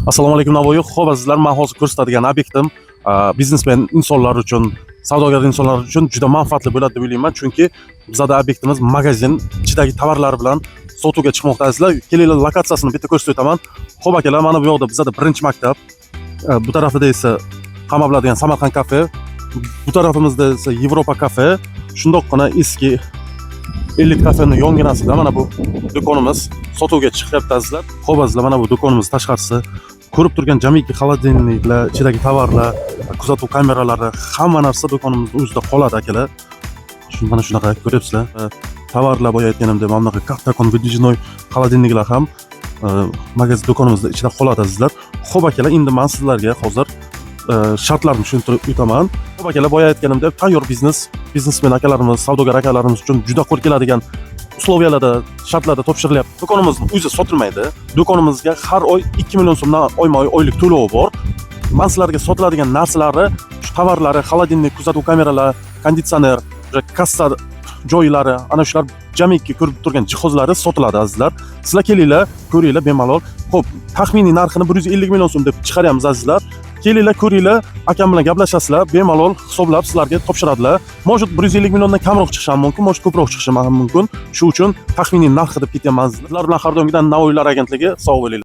Assalomu alaykum Navoiy. Xo'p azizlar, men hozir ko'rsatadigan obyektim biznesmen insonlar uchun, savdogar insonlar uchun juda manfaatli bo'ladi deb o'ylayman, chunki bizda obyektimiz magazin ichidagi tovarlar bilan sotuvga chiqmoqda azizlar. Kelinglar, lokatsiyasini bitta ko'rsatib o'taman. Xo'p akalar, mana bu yoqda bizda birinchi maktab, bu tarafida esa hamma biladigan Samarqand kafe, bu tarafimizda esa Yevropa kafe, shundoqqina eski Elit kafening yonginasida mana bu do'konimiz sotuvga chiqyapti azizlar. Xo'p azizlar, mana bu do'konimiz tashqarisi. Ko'rib turgan jamiki xolodilniklar, ichidagi tovarlar, kuzatuv kameralari, hamma narsa do'konimizning o'zida qoladi akalar. Mana shunaqa ko'ryapsizlar. Tovarlar boya aytganimdek, mana bunaqa kattakon vidijnoy xolodilniklar ham magazin do'konimizda ichida qoladi azizlar. Xo'p akalar, endi men sizlarga hozir shartlarni tushuntirib o'taman. Xo'p akalar, boya aytganimdek, tayyor biznesmen akalarimiz, savdogar akalarimiz uchun juda qo'l keladigan usloviyalarda, shartlarda topshirilyapti. Do'konimizning o'zi sotilmaydi. Do'konimizga har oy 2 million so'mdan oyma-oy oylik to'lovi bor. Men sizlarga sotiladigan narsalari, shu tovarlari, xolodilnik, kuzatuv kameralar, konditsioner, kassa joylari, ana shular jamiki ko'rib turgan jihozlari sotiladi azizlar. Sizlar kelinglar, ko'ringlar bemalol. Xo'p, taxminiy narxini 150 million so'm deb chiqaryapmiz azizlar. Kelinglar, ko'ringlar, akam bilan gaplashasizlar, bemalol hisoblab sizlarga topshiradilar. Mavjud 150 milliondan kamroq chiqishi ham mumkin, mavjud ko'proq chiqishi ham mumkin. Shu uchun taxminiy narx deb ketyapman azizlar. Sizlar bilan har doimgidek Navoiylar agentligi sog' bo'linglar.